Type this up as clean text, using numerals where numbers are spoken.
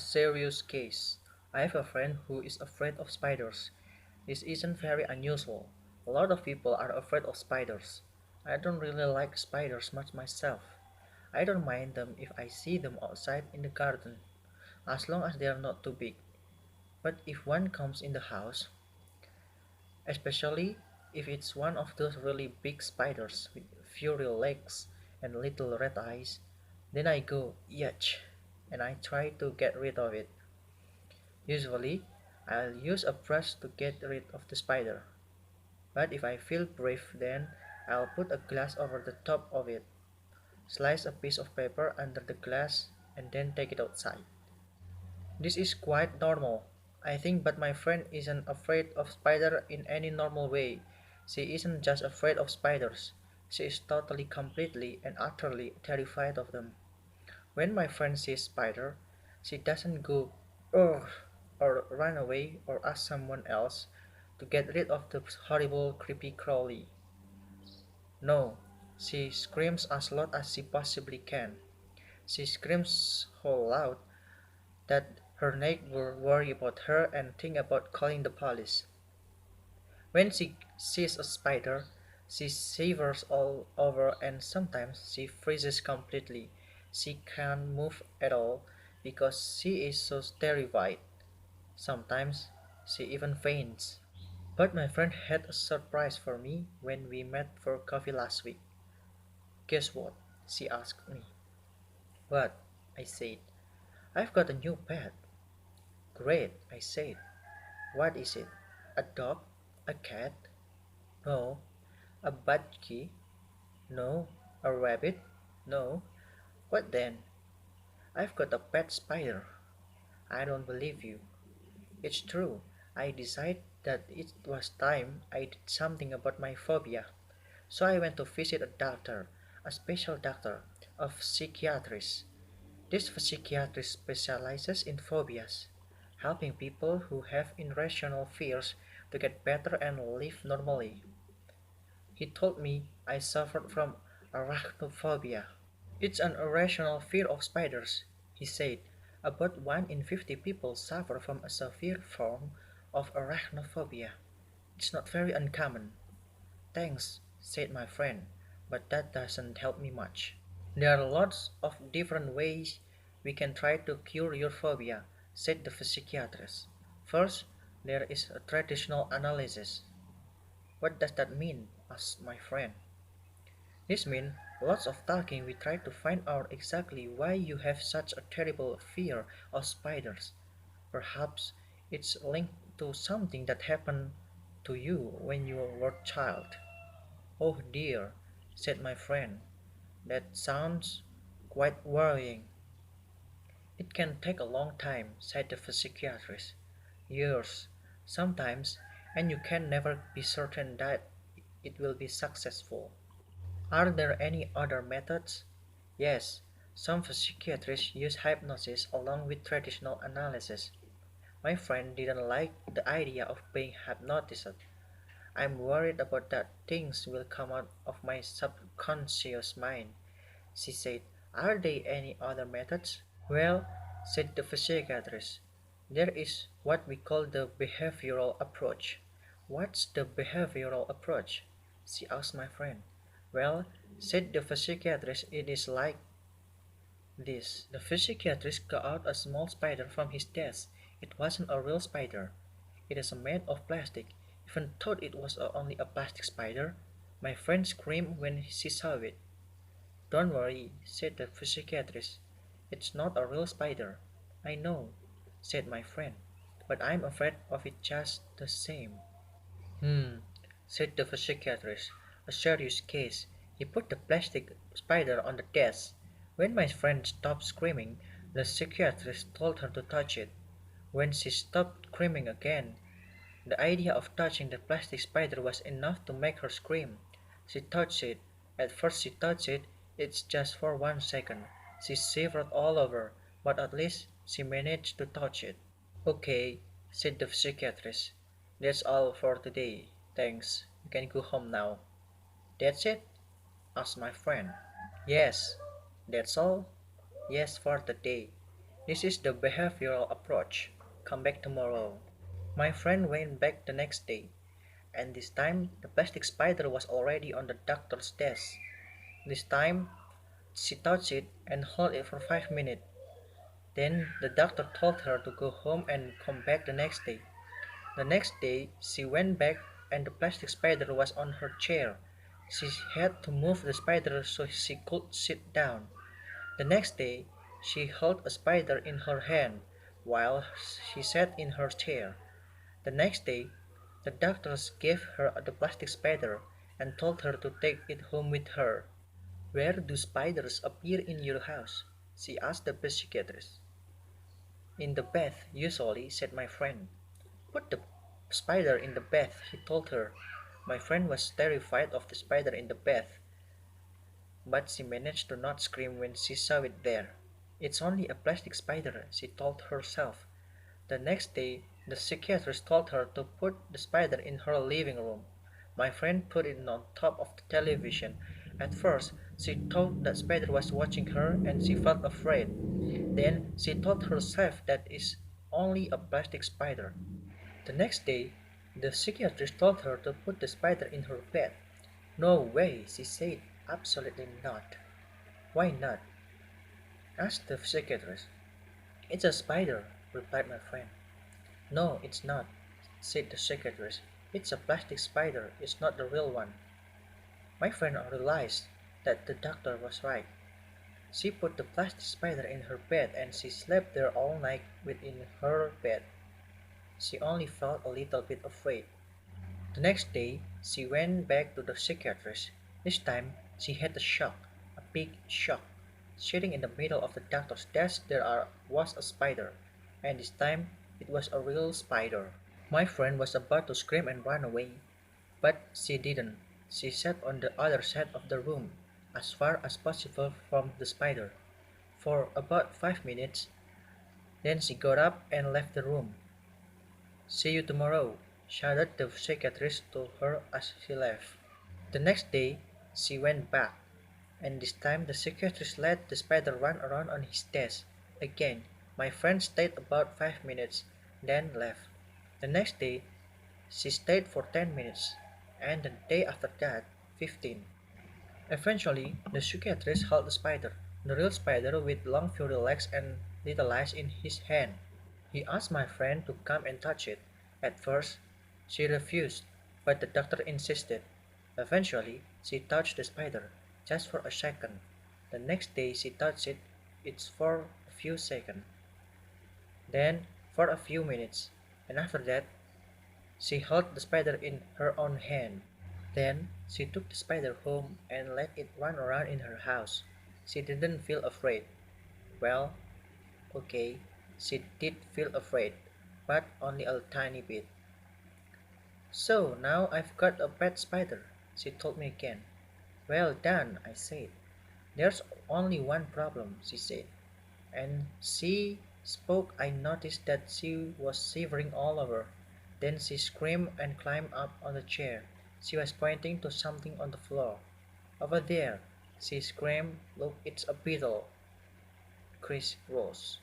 serious case. I have a friend who is afraid of spiders. This isn't very unusual. A lot of people are afraid of spiders. I don't really like spiders much myself. I don't mind them if I see them outside in the garden, as long as they are not too big. But if one comes in the house, especially if it's one of those really big spiders with furry legs and little red eyes, then I go, yuck, and I try to get rid of it. Usually, I'll use a brush to get rid of the spider, but if I feel brave then I'll put a glass over the top of it, slice a piece of paper under the glass, and then take it outside. This is quite normal, I think, but my friend isn't afraid of spiders in any normal way. She isn't just afraid of spiders, she is totally, completely, and utterly terrified of them. When my friend sees spider, she doesn't go ugh or run away or ask someone else to get rid of the horrible creepy crawly. No, she screams as loud as she possibly can. She screams so loud that her neighbor worry about her and think about calling the police. When she sees a spider, she shivers all over and sometimes she freezes completely. She can't move at all because she is so terrified. Sometimes she even faints. But my friend had a surprise for me when we met for coffee last week. Guess what? She asked me. What? I said. I've got a new pet. Great, I said. What is it? A dog? A cat? No. A budgie? No. A rabbit? No. What then? I've got a pet spider. I don't believe you. It's true. I decided that it was time I did something about my phobia. So I went to visit a doctor, a special doctor, a psychiatrist. This psychiatrist specializes in phobias, helping people who have irrational fears to get better and live normally. He told me I suffered from arachnophobia. It's an irrational fear of spiders, he said. About 1 in 50 people suffer from a severe form of arachnophobia. It's not very uncommon. Thanks, said my friend, but that doesn't help me much. There are lots of different ways we can try to cure your phobia, said the psychiatrist. First, there is a traditional analysis. What does that mean? Asked my friend. This means lots of talking. We try to find out exactly why you have such a terrible fear of spiders. Perhaps it's linked to something that happened to you when you were a child. Oh dear, said my friend. That sounds quite worrying. It can take a long time, said the psychiatrist. Years, sometimes, and you can never be certain that it will be successful. Are there any other methods? Yes, some psychiatrists use hypnosis along with traditional analysis. My friend didn't like the idea of being hypnotized. I'm worried about that things will come out of my subconscious mind, she said. Are there any other methods? Well, said the psychiatrist, there is what we call the behavioral approach. What's the behavioral approach? She asked my friend. Well, said the psychiatrist, it is like this. The psychiatrist got out a small spider from his desk. It wasn't a real spider. It is made of plastic. Even thought it was only a plastic spider. My friend screamed when she saw it. Don't worry, said the psychiatrist. It's not a real spider. I know, said my friend, but I'm afraid of it just the same. Hmm, said the psychiatrist. A serious case. He put the plastic spider on the desk. When my friend stopped screaming, the psychiatrist told her to touch it. When she stopped screaming again, the idea of touching the plastic spider was enough to make her scream. She touched it. At first she touched it, it's just for 1 second. She shivered all over, but at least she managed to touch it. Okay, said the psychiatrist. That's all for today. Thanks. You can go home now. That's it? Asked my friend. Yes, that's all. Yes, for the day. This is the behavioral approach. Come back tomorrow. My friend went back the next day, and this time the plastic spider was already on the doctor's desk. This time she touched it and held it for 5 minutes. Then the doctor told her to go home and come back the next day. The next day she went back and the plastic spider was on her chair. She had to move the spider so she could sit down. The next day she held a spider in her hand while she sat in her chair. The next day the doctors gave her the plastic spider and told her to take it home with her. "Where do spiders appear in your house?" she asked the psychiatrist. "In the bath, usually," said my friend. "Put the spider in the bath," he told her. My friend was terrified of the spider in the bath, but she managed to not scream when she saw it there. "It's only a plastic spider," she told herself. The next day the psychiatrist told her to put the spider in her living room. My friend put it on top of the television. At first she thought the spider was watching her and she felt afraid. Then she told herself that it's only a plastic spider. The next day the psychiatrist told her to put the spider in her bed. "No way," she said. "Absolutely not." "Why not?" asked the psychiatrist. "It's a spider," replied my friend. "No, it's not," said the psychiatrist. "It's a plastic spider. It's not the real one." My friend realized that the doctor was right. She put the plastic spider in her bed and she slept there all night within her bed. She only felt a little bit afraid. The next day she went back to the psychiatrist. This time she had a shock, a big shock. Sitting in the middle of the doctor's desk was a spider, and this time it was a real spider. My friend was about to scream and run away, but she didn't. She sat on the other side of the room, as far as possible from the spider, for about 5 minutes. Then she got up and left the room. "See you tomorrow," shouted the psychiatrist to her as she left. The next day she went back, and this time the psychiatrist let the spider run around on his desk. Again, my friend stayed about 5 minutes, then left. The next day she stayed for 10 minutes, and the day after that, 15. Eventually, the psychiatrist held the spider, the real spider with long furry legs and little eyes, in his hand. He asked my friend to come and touch it. At first, she refused, but the doctor insisted. Eventually, she touched the spider, just for a second. The next day she touched it, it's for a few seconds, then for a few minutes, and after that, she held the spider in her own hand. Then she took the spider home and let it run around in her house. She didn't feel afraid. Well, okay, she did feel afraid, but only a tiny bit. "So now I've got a pet spider," she told me again. "Well done," I said. "There's only one problem," she said. And she spoke. I noticed that she was shivering all over. Then she screamed and climbed up on the chair. She was pointing to something on the floor. "Over there," she screamed. "Look, it's a beetle." Chris rose.